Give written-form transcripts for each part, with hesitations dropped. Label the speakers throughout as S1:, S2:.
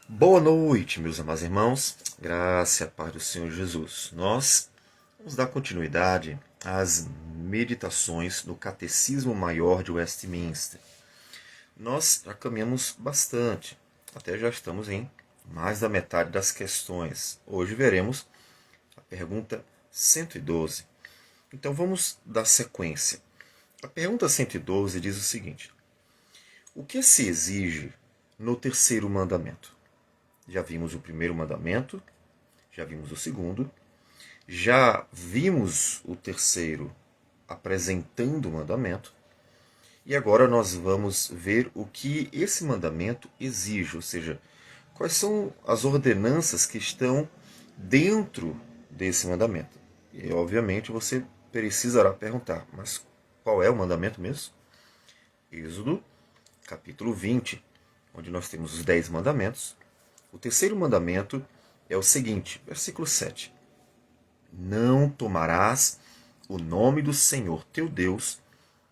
S1: Boa noite, meus amados irmãos. Graça e a paz do Senhor Jesus. Nós vamos dar continuidade às meditações do Catecismo Maior de Westminster. Nós já caminhamos bastante, até já estamos em mais da metade das questões. Hoje veremos a pergunta 112. Então vamos dar sequência. A pergunta 112 diz o seguinte: o que se exige no terceiro mandamento? Já vimos o primeiro mandamento, já vimos o segundo, já vimos o terceiro apresentando o mandamento, e agora nós vamos ver o que esse mandamento exige, ou seja, quais são as ordenanças que estão dentro desse mandamento. E obviamente você precisará perguntar, mas qual é o mandamento mesmo? Êxodo, capítulo 20, onde nós temos os 10 mandamentos. O terceiro mandamento é o seguinte, versículo 7. Não tomarás o nome do Senhor teu Deus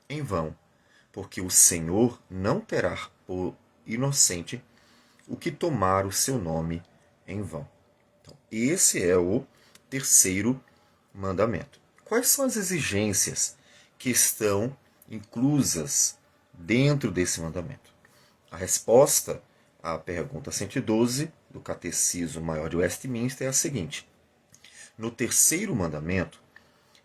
S1: em vão, porque o Senhor não terá por inocente o que tomar o seu nome em vão. Então, esse é o terceiro mandamento. Quais são as exigências que estão inclusas dentro desse mandamento? A resposta à pergunta 112 do Catecismo Maior de Westminster é a seguinte: no terceiro mandamento,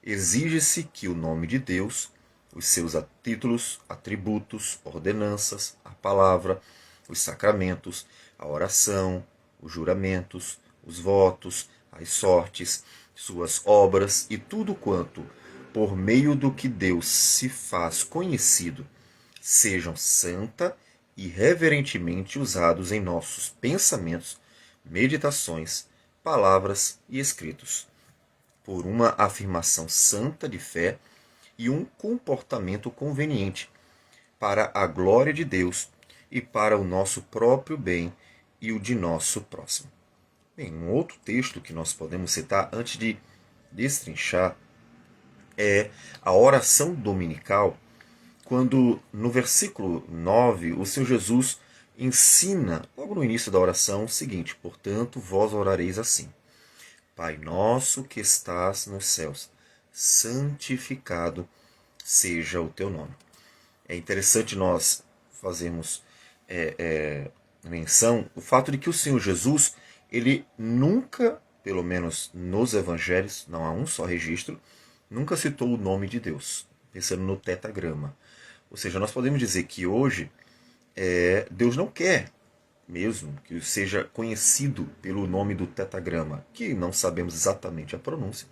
S1: exige-se que o nome de Deus, os seus títulos, atributos, ordenanças, a palavra, os sacramentos, a oração, os juramentos, os votos, as sortes, suas obras e tudo quanto, por meio do que Deus se faz conhecido, sejam santa e reverentemente usados em nossos pensamentos, meditações, palavras e escritos, por uma afirmação santa de fé e um comportamento conveniente para a glória de Deus e para o nosso próprio bem e o de nosso próximo. Bem, um outro texto que nós podemos citar antes de destrinchar é a oração dominical, quando no versículo 9 o Senhor Jesus ensina, logo no início da oração, o seguinte: portanto, vós orareis assim: Pai nosso que estás nos céus, santificado seja o teu nome. É interessante nós fazermos menção o fato de que o Senhor Jesus, ele nunca, pelo menos nos evangelhos, não há um só registro, nunca citou o nome de Deus, pensando no tetagrama. Ou seja, nós podemos dizer que hoje Deus não quer mesmo que seja conhecido pelo nome do tetagrama, que não sabemos exatamente a pronúncia,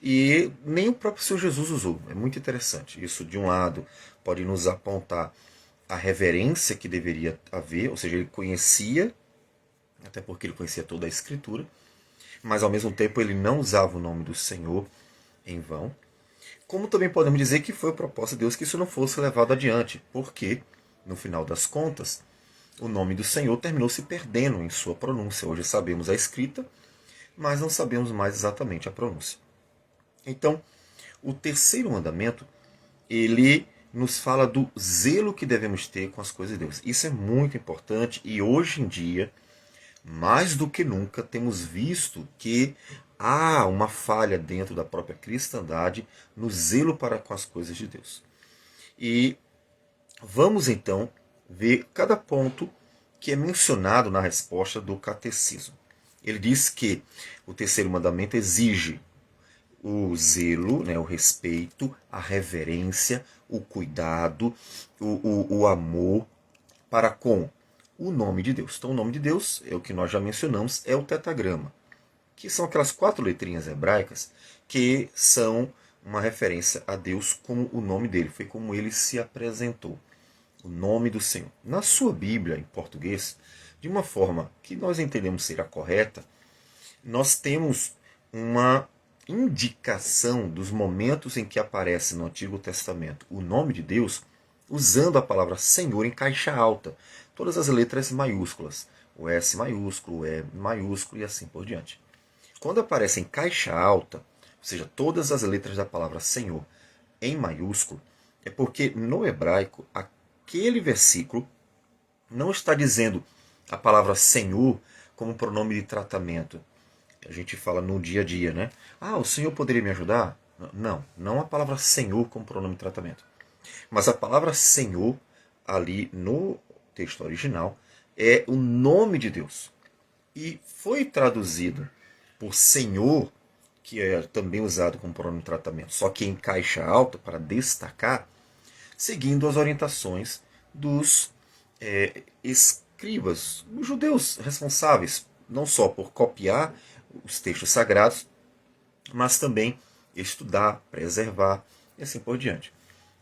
S1: e nem o próprio Senhor Jesus usou. É muito interessante. Isso, de um lado, pode nos apontar a reverência que deveria haver, ou seja, ele conhecia, até porque ele conhecia toda a Escritura, mas ao mesmo tempo ele não usava o nome do Senhor em vão. Como também podemos dizer que foi o propósito de Deus que isso não fosse levado adiante, porque, no final das contas, o nome do Senhor terminou se perdendo em sua pronúncia. Hoje sabemos a escrita, mas não sabemos mais exatamente a pronúncia. Então, o terceiro mandamento, ele nos fala do zelo que devemos ter com as coisas de Deus. Isso é muito importante e hoje em dia, mais do que nunca, temos visto que há uma falha dentro da própria cristandade no zelo para com as coisas de Deus. E vamos então ver cada ponto que é mencionado na resposta do catecismo. Ele diz que o terceiro mandamento exige o zelo, né, o respeito, a reverência, o cuidado, o amor para com o nome de Deus. Então, o nome de Deus, é o que nós já mencionamos, é o tetagrama, que são aquelas 4 letrinhas hebraicas que são uma referência a Deus como o nome dele, foi como ele se apresentou, o nome do Senhor. Na sua Bíblia, em português, de uma forma que nós entendemos ser a correta, nós temos uma indicação dos momentos em que aparece no Antigo Testamento o nome de Deus, usando a palavra Senhor em caixa alta, todas as letras maiúsculas, o S maiúsculo, o E maiúsculo e assim por diante. Quando aparece em caixa alta, ou seja, todas as letras da palavra Senhor em maiúsculo, é porque no hebraico aquele versículo não está dizendo a palavra Senhor como pronome de tratamento. A gente fala no dia a dia, né? Ah, o Senhor poderia me ajudar? Não, não a palavra Senhor como pronome de tratamento. Mas a palavra Senhor, ali no texto original, é o nome de Deus. E foi traduzido por Senhor, que é também usado como pronome de tratamento, só que em caixa alta, para destacar, seguindo as orientações dos escribas, os judeus responsáveis, não só por copiar os textos sagrados, mas também estudar, preservar e assim por diante.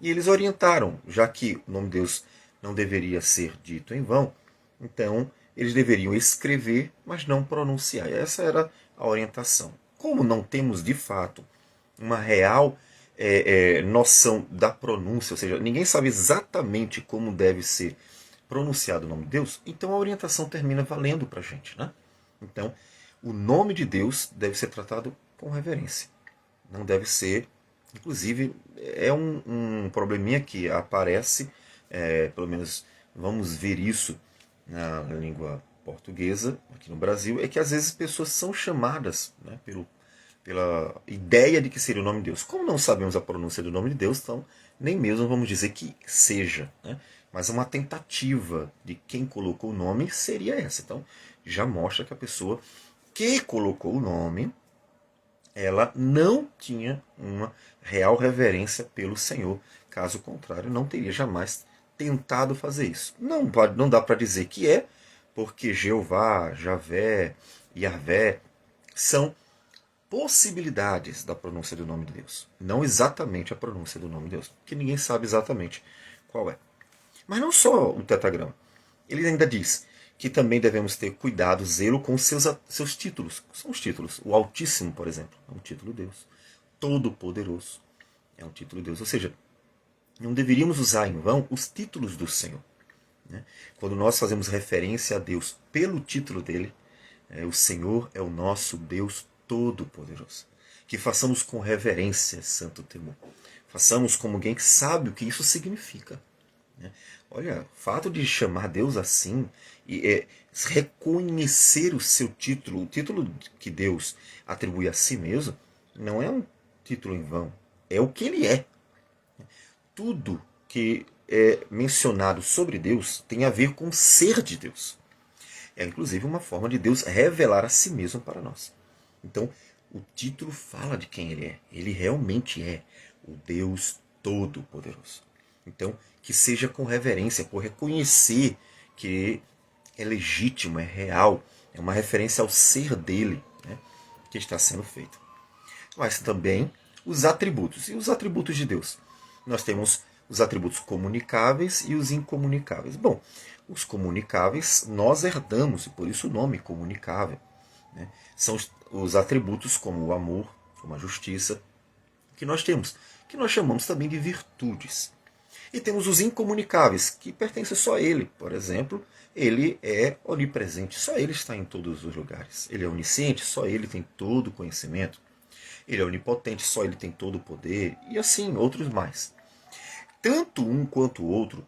S1: E eles orientaram, já que o nome de Deus não deveria ser dito em vão, então eles deveriam escrever, mas não pronunciar. E essa era a orientação. Como não temos de fato uma real noção da pronúncia, ou seja, ninguém sabe exatamente como deve ser pronunciado o nome de Deus, então a orientação termina valendo para a gente. Né? Então, o nome de Deus deve ser tratado com reverência. Não deve ser. Inclusive, é um probleminha que aparece, pelo menos vamos ver isso na língua portuguesa, aqui no Brasil, é que às vezes pessoas são chamadas, né, pela ideia de que seria o nome de Deus. Como não sabemos a pronúncia do nome de Deus, então nem mesmo vamos dizer que seja. Né? Mas uma tentativa de quem colocou o nome seria essa. Então já mostra que a pessoa que colocou o nome, ela não tinha uma real reverência pelo Senhor. Caso contrário, não teria jamais tentado fazer isso. Não dá para dizer que é, porque Jeová, Javé, Yahvé são possibilidades da pronúncia do nome de Deus. Não exatamente a pronúncia do nome de Deus, porque ninguém sabe exatamente qual é. Mas não só o tetragrama. Ele ainda diz que também devemos ter cuidado, zelo com seus títulos. São os títulos. O Altíssimo, por exemplo, é um título de Deus. Todo-Poderoso é um título de Deus. Ou seja, não deveríamos usar em vão os títulos do Senhor. Né? Quando nós fazemos referência a Deus pelo título dele, o Senhor é o nosso Deus Todo-Poderoso. Que façamos com reverência, santo temor. Façamos como alguém que sabe o que isso significa. Olha, o fato de chamar Deus assim e reconhecer o seu título, o título que Deus atribui a si mesmo, não é um título em vão, é o que ele é. Tudo que é mencionado sobre Deus tem a ver com o ser de Deus. É inclusive uma forma de Deus revelar a si mesmo para nós. Então, o título fala de quem ele é. Ele realmente é o Deus Todo-Poderoso. Então, que seja com reverência, por reconhecer que é legítimo, é real, é uma referência ao ser dele, né, que está sendo feito. Mas também os atributos. E os atributos de Deus? Nós temos os atributos comunicáveis e os incomunicáveis. Bom, os comunicáveis nós herdamos, e por isso o nome comunicável. Né? São os atributos como o amor, como a justiça, que nós temos, que nós chamamos também de virtudes. E temos os incomunicáveis, que pertencem só a ele. Por exemplo, ele é onipresente, só ele está em todos os lugares. Ele é onisciente, só ele tem todo o conhecimento. Ele é onipotente, só ele tem todo o poder. E assim, outros mais. Tanto um quanto o outro,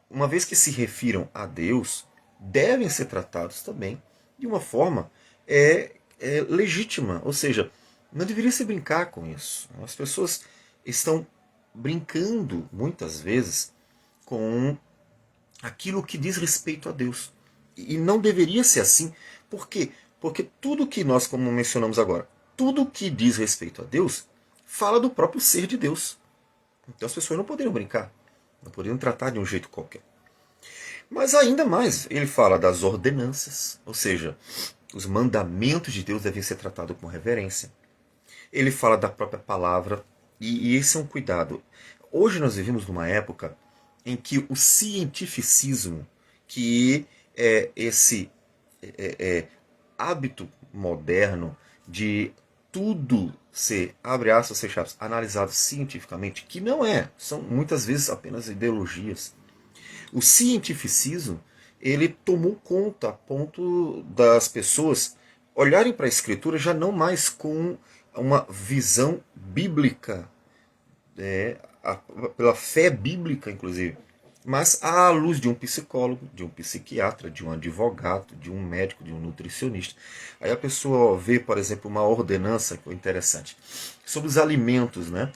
S1: uma vez que se refiram a Deus, devem ser tratados também de uma forma legítima. Ou seja, não deveria se brincar com isso. As pessoas estão brincando, muitas vezes, com aquilo que diz respeito a Deus. E não deveria ser assim. Por quê? Porque tudo que nós, como mencionamos agora, tudo que diz respeito a Deus, fala do próprio ser de Deus. Então as pessoas não poderiam brincar. Não poderiam tratar de um jeito qualquer. Mas ainda mais, ele fala das ordenanças, ou seja, os mandamentos de Deus devem ser tratados com reverência. Ele fala da própria palavra, e esse é um cuidado. Hoje nós vivemos numa época em que o cientificismo, que é esse hábito moderno de tudo ser, abre aspas, fecha aspas, analisado cientificamente, que não é, são muitas vezes apenas ideologias. O cientificismo, ele tomou conta a ponto das pessoas olharem para a Escritura já não mais com uma visão bíblica, pela fé bíblica, inclusive, mas à luz de um psicólogo, de um psiquiatra, de um advogado, de um médico, de um nutricionista. Aí a pessoa vê, por exemplo, uma ordenança, que é interessante, sobre os alimentos, né,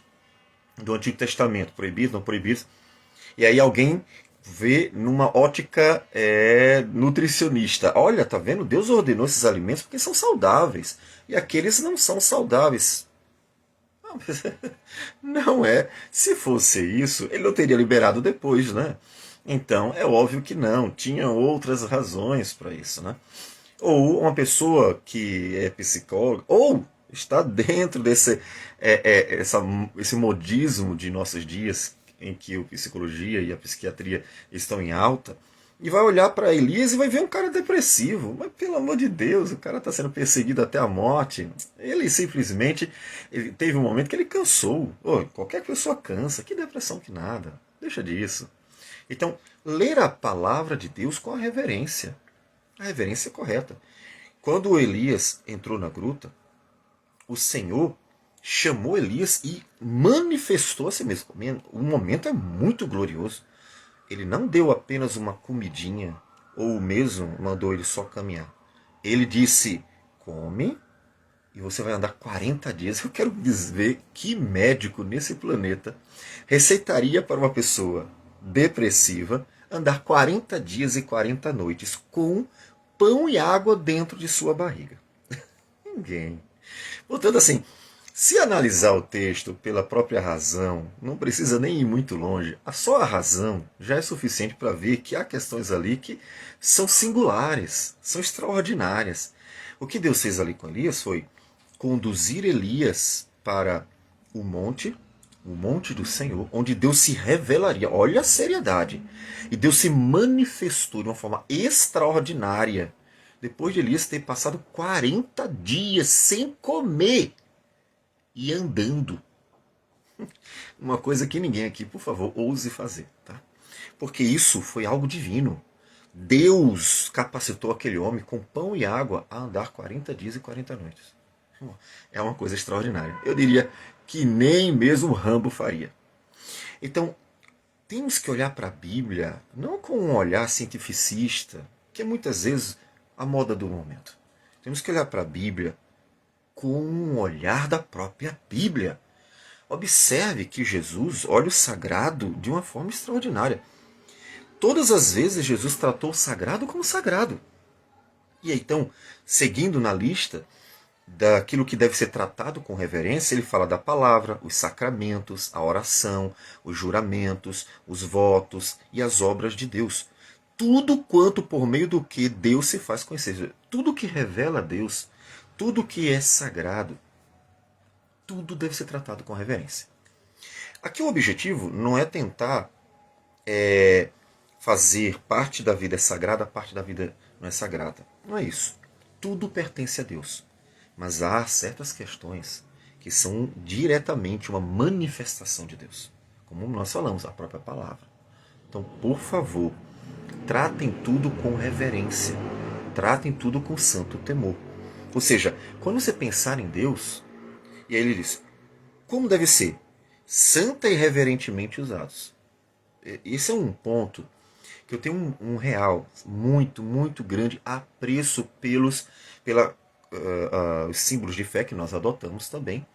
S1: do Antigo Testamento, proibidos, não proibidos, e aí alguém vê numa ótica nutricionista. Olha, tá vendo? Deus ordenou esses alimentos porque são saudáveis. E aqueles não são saudáveis. Não, não é. Se fosse isso, ele não teria liberado depois, né? Então, é óbvio que não. Tinha outras razões para isso, né? Ou uma pessoa que é psicóloga, ou está dentro esse modismo de nossos dias, em que a psicologia e a psiquiatria estão em alta, e vai olhar para Elias e vai ver um cara depressivo. Mas pelo amor de Deus, o cara está sendo perseguido até a morte. Ele simplesmente teve um momento que ele cansou. Qualquer pessoa cansa, que depressão que nada. Deixa disso. Então, ler a palavra de Deus com a reverência. A reverência é correta. Quando Elias entrou na gruta, o Senhor chamou Elias e manifestou a si mesmo. O momento é muito glorioso. Ele não deu apenas uma comidinha, ou mesmo mandou ele só caminhar. Ele disse: come e você vai andar 40 dias. Eu quero ver que médico nesse planeta receitaria para uma pessoa depressiva andar 40 dias e 40 noites com pão e água dentro de sua barriga. Ninguém. Portanto, assim, se analisar o texto pela própria razão, não precisa nem ir muito longe. Só a razão já é suficiente para ver que há questões ali que são singulares, são extraordinárias. O que Deus fez ali com Elias foi conduzir Elias para o monte do Senhor, onde Deus se revelaria. Olha a seriedade. E Deus se manifestou de uma forma extraordinária, depois de Elias ter passado 40 dias sem comer e andando. Uma coisa que ninguém aqui, por favor, ouse fazer, tá? Porque isso foi algo divino. Deus capacitou aquele homem com pão e água a andar 40 dias e 40 noites. É uma coisa extraordinária. Eu diria que nem mesmo Rambo faria. Então, temos que olhar para a Bíblia não com um olhar cientificista, que é muitas vezes a moda do momento. Temos que olhar para a Bíblia com um olhar da própria Bíblia. Observe que Jesus olha o sagrado de uma forma extraordinária. Todas as vezes Jesus tratou o sagrado como sagrado. E então, seguindo na lista daquilo que deve ser tratado com reverência, ele fala da palavra, os sacramentos, a oração, os juramentos, os votos e as obras de Deus. Tudo quanto por meio do que Deus se faz conhecer. Tudo que revela a Deus, tudo que é sagrado, tudo deve ser tratado com reverência. Aqui o objetivo não é tentar fazer parte da vida é sagrada, parte da vida não é sagrada. Não é isso. Tudo pertence a Deus. Mas há certas questões que são diretamente uma manifestação de Deus. Como nós falamos, a própria palavra. Então, por favor, tratem tudo com reverência. Tratem tudo com santo temor. Ou seja, quando você pensar em Deus, e aí ele diz, como deve ser? Santa e reverentemente usados. Esse é um ponto que eu tenho um real, muito, muito grande apreço pelos os símbolos de fé que nós adotamos também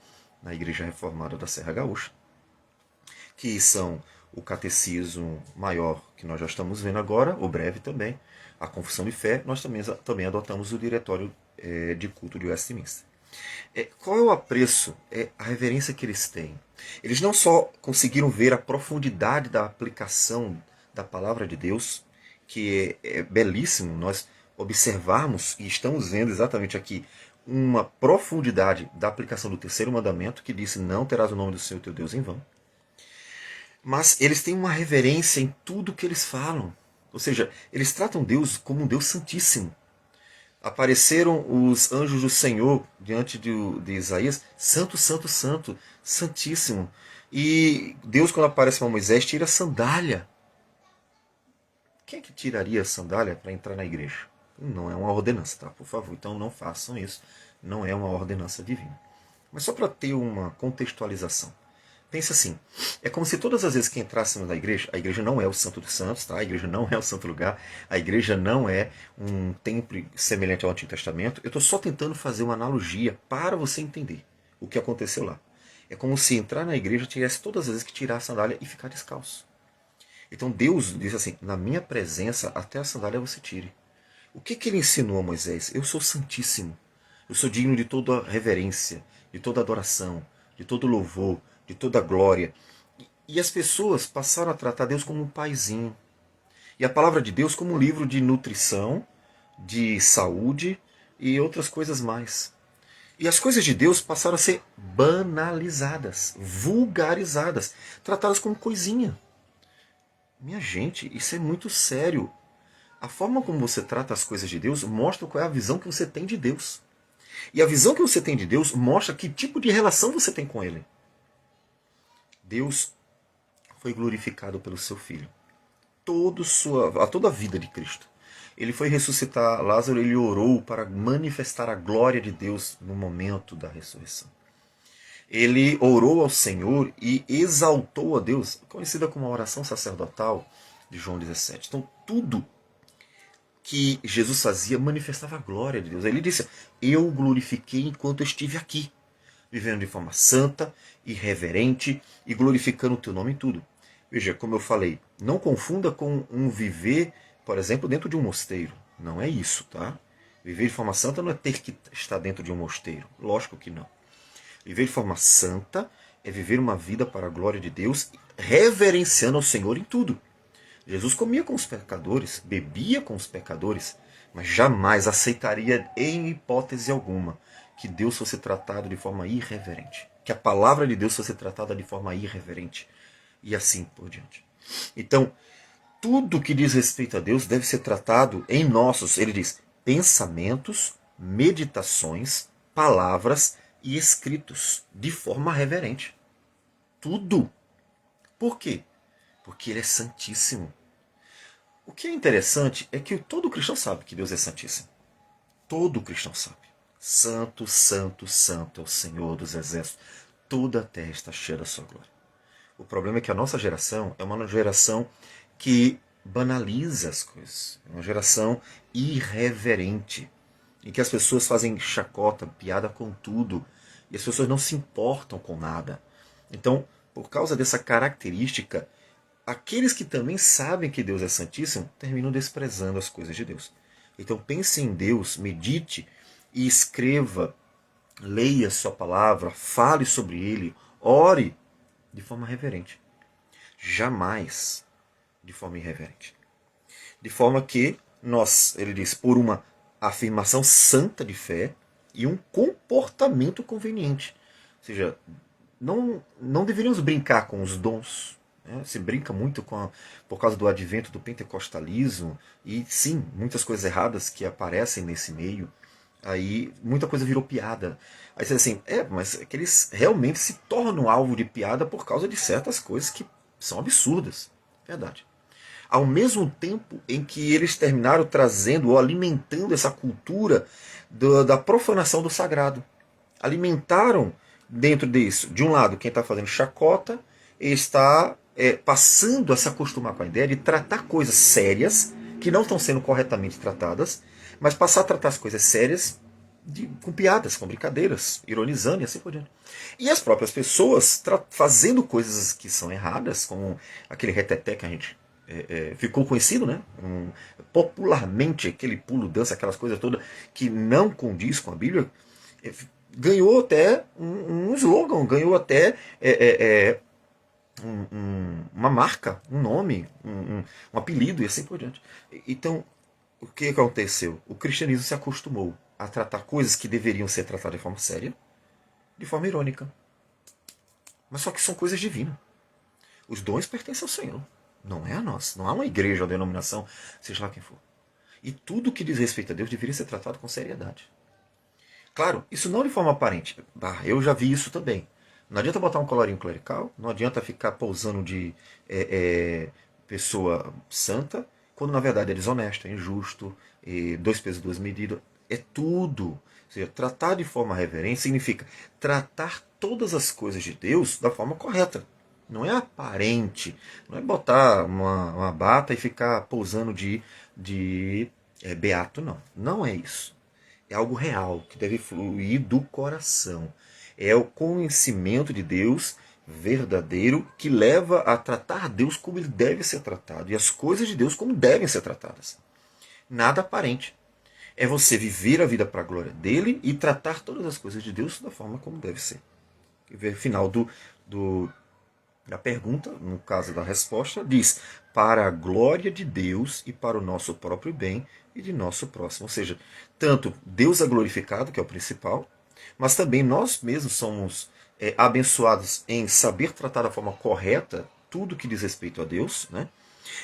S1: na Igreja Reformada da Serra Gaúcha, que são o Catecismo Maior, que nós já estamos vendo agora, o breve também, a Confissão de Fé, nós também adotamos o Diretório de Culto de Westminster. Qual é o apreço? É a reverência que eles têm. Eles não só conseguiram ver a profundidade da aplicação da palavra de Deus, que é belíssimo nós observarmos, e estamos vendo exatamente aqui, uma profundidade da aplicação do terceiro mandamento, que disse, não terás o nome do Senhor teu Deus em vão. Mas eles têm uma reverência em tudo que eles falam. Ou seja, eles tratam Deus como um Deus santíssimo. Apareceram os anjos do Senhor diante de Isaías, santo, santo, santo, santíssimo. E Deus, quando aparece para Moisés, tira a sandália. Quem é que tiraria a sandália para entrar na igreja? Não é uma ordenança, tá? Por favor, então não façam isso. Não é uma ordenança divina. Mas só para ter uma contextualização. Pense assim, é como se todas as vezes que entrássemos na igreja, a igreja não é o Santo dos Santos, tá? A igreja não é o santo lugar, a igreja não é um templo semelhante ao Antigo Testamento. Eu estou só tentando fazer uma analogia para você entender o que aconteceu lá. É como se entrar na igreja tivesse todas as vezes que tirar a sandália e ficar descalço. Então Deus disse assim, na minha presença até a sandália você tire. O que, que ele ensinou a Moisés? Eu sou santíssimo. Eu sou digno de toda reverência, de toda adoração, de todo louvor, de toda glória. E as pessoas passaram a tratar Deus como um paizinho. E a palavra de Deus como um livro de nutrição, de saúde e outras coisas mais. E as coisas de Deus passaram a ser banalizadas, vulgarizadas, tratadas como coisinha. Minha gente, isso é muito sério. A forma como você trata as coisas de Deus mostra qual é a visão que você tem de Deus. E a visão que você tem de Deus mostra que tipo de relação você tem com Ele. Deus foi glorificado pelo seu Filho. Toda a vida de Cristo. Ele foi ressuscitar Lázaro, ele orou para manifestar a glória de Deus no momento da ressurreição. Ele orou ao Senhor e exaltou a Deus, conhecida como a oração sacerdotal de João 17. Então, tudo que Jesus fazia manifestava a glória de Deus. Ele disse, eu glorifiquei enquanto eu estive aqui, vivendo de forma santa e reverente e glorificando o teu nome em tudo. Veja, como eu falei, não confunda com um viver, por exemplo, dentro de um mosteiro. Não é isso, tá? Viver de forma santa não é ter que estar dentro de um mosteiro. Lógico que não. Viver de forma santa é viver uma vida para a glória de Deus, reverenciando ao Senhor em tudo. Jesus comia com os pecadores, bebia com os pecadores, mas jamais aceitaria, em hipótese alguma, que Deus fosse tratado de forma irreverente. Que a palavra de Deus fosse tratada de forma irreverente. E assim por diante. Então, tudo que diz respeito a Deus deve ser tratado em nossos, ele diz, pensamentos, meditações, palavras e escritos, de forma reverente. Tudo. Por quê? Porque ele é santíssimo. O que é interessante é que todo cristão sabe que Deus é santíssimo. Todo cristão sabe. Santo, santo, santo é o Senhor dos exércitos. Toda a terra está cheia da sua glória. O problema é que a nossa geração é uma geração que banaliza as coisas. É uma geração irreverente. Em que as pessoas fazem chacota, piada com tudo. E as pessoas não se importam com nada. Então, por causa dessa característica, aqueles que também sabem que Deus é santíssimo terminam desprezando as coisas de Deus. Então pense em Deus, medite e escreva, leia sua palavra, fale sobre ele, ore de forma reverente. Jamais de forma irreverente. De forma que nós, ele diz, por uma afirmação santa de fé e um comportamento conveniente. Ou seja, não deveríamos brincar com os dons. Se brinca muito por causa do advento do pentecostalismo, e sim, muitas coisas erradas que aparecem nesse meio, aí muita coisa virou piada. Aí você diz assim, mas é que eles realmente se tornam alvo de piada por causa de certas coisas que são absurdas. Verdade. Ao mesmo tempo em que eles terminaram trazendo ou alimentando essa cultura da profanação do sagrado. Alimentaram dentro disso, de um lado, quem está fazendo chacota está passando a se acostumar com a ideia de tratar coisas sérias, que não estão sendo corretamente tratadas, mas passar a tratar as coisas sérias com piadas, com brincadeiras, ironizando e assim por diante. E as próprias pessoas fazendo coisas que são erradas, como aquele reteté que a gente ficou conhecido, né? Popularmente, aquele pulo, dança, aquelas coisas todas que não condiz com a Bíblia, ganhou até um slogan, ganhou até uma marca, um nome, um apelido e assim por diante. Então, o que aconteceu? O cristianismo se acostumou a tratar coisas que deveriam ser tratadas de forma séria, de forma irônica. Mas só que são coisas divinas. Os dons pertencem ao Senhor, não é a nós. Não há uma igreja ou denominação, seja lá quem for. E tudo que diz respeito a Deus deveria ser tratado com seriedade. Claro, isso não de forma aparente. Eu já vi isso também. Não adianta botar um colarinho clerical, não adianta ficar pousando de pessoa santa, quando na verdade é desonesto, é injusto, dois pesos, duas medidas. É tudo. Ou seja, tratar de forma reverente significa tratar todas as coisas de Deus da forma correta. Não é aparente. Não é botar uma bata e ficar pousando de beato, não. Não é isso. É algo real, que deve fluir do coração. É o conhecimento de Deus verdadeiro que leva a tratar Deus como ele deve ser tratado e as coisas de Deus como devem ser tratadas. Nada aparente. É você viver a vida para a glória dele e tratar todas as coisas de Deus da forma como deve ser. Final do, da pergunta, no caso da resposta, diz: para a glória de Deus e para o nosso próprio bem e de nosso próximo. Ou seja, tanto Deus é glorificado, que é o principal, mas também nós mesmos somos abençoados em saber tratar da forma correta tudo que diz respeito a Deus, né?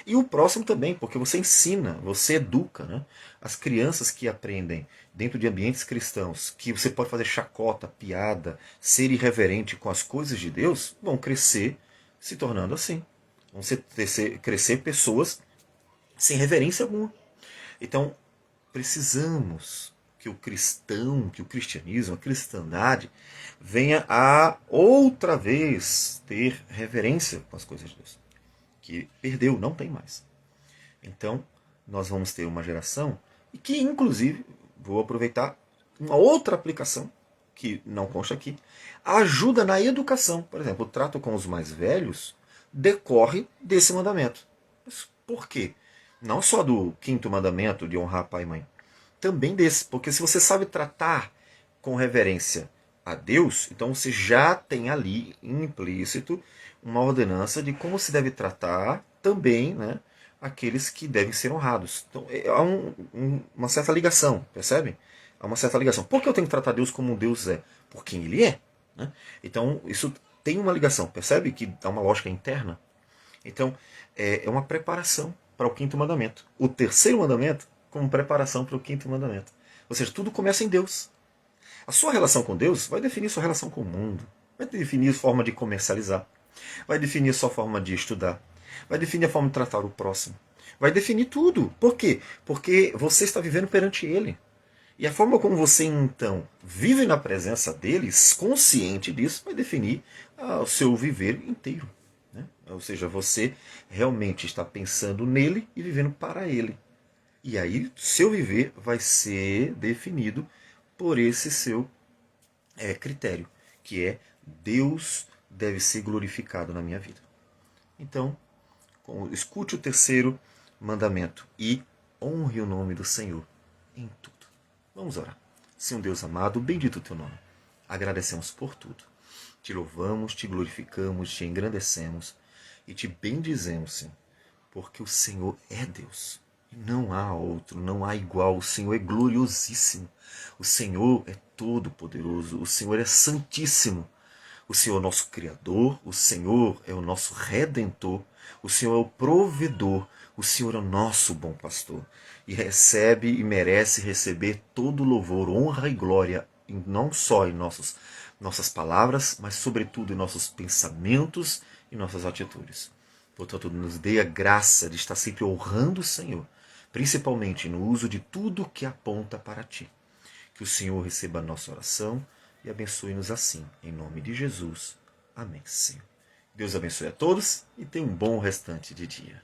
S1: E o próximo também, porque você ensina, você educa, né? As crianças que aprendem dentro de ambientes cristãos que você pode fazer chacota, piada, ser irreverente com as coisas de Deus, vão crescer se tornando assim. Vão crescer pessoas sem reverência alguma. Então, precisamos que o cristão, que o cristianismo, a cristandade, venha a outra vez ter reverência com as coisas de Deus. Que perdeu, não tem mais. Então, nós vamos ter uma geração e que, inclusive, vou aproveitar uma outra aplicação, que não consta aqui, ajuda na educação. Por exemplo, o trato com os mais velhos decorre desse mandamento. Mas por quê? Não só do quinto mandamento de honrar pai e mãe, também desse, porque se você sabe tratar com reverência a Deus, então você já tem ali implícito uma ordenança de como se deve tratar também, né, aqueles que devem ser honrados. Então há uma certa ligação, percebe? Há uma certa ligação. Por que eu tenho que tratar Deus como Deus é? Por quem Ele é. Né? Então isso tem uma ligação, percebe que há uma lógica interna? Então é uma preparação para o quinto mandamento. O terceiro mandamento como preparação para o quinto mandamento. Ou seja, tudo começa em Deus. A sua relação com Deus vai definir sua relação com o mundo, vai definir a forma de comercializar, vai definir a sua forma de estudar, vai definir a forma de tratar o próximo, vai definir tudo. Por quê? Porque você está vivendo perante Ele. E a forma como você então vive na presença deles, consciente disso, vai definir o seu viver inteiro. Né? Ou seja, você realmente está pensando nele e vivendo para ele. E aí, seu viver vai ser definido por esse seu critério, que é Deus deve ser glorificado na minha vida. Então, escute o terceiro mandamento e honre o nome do Senhor em tudo. Vamos orar. Senhor Deus amado, bendito o teu nome. Agradecemos por tudo. Te louvamos, te glorificamos, te engrandecemos e te bendizemos, Senhor, porque o Senhor é Deus. Não há outro, não há igual. O Senhor é gloriosíssimo. O Senhor é todo-poderoso. O Senhor é santíssimo. O Senhor é o nosso Criador. O Senhor é o nosso Redentor. O Senhor é o provedor. O Senhor é o nosso bom pastor. E recebe e merece receber todo louvor, honra e glória, não só em nossas palavras, mas sobretudo em nossos pensamentos e nossas atitudes. Portanto, nos dê a graça de estar sempre honrando o Senhor, principalmente no uso de tudo que aponta para Ti. Que o Senhor receba a nossa oração e abençoe-nos assim, em nome de Jesus. Amém, Senhor. Deus abençoe a todos e tenha um bom restante de dia.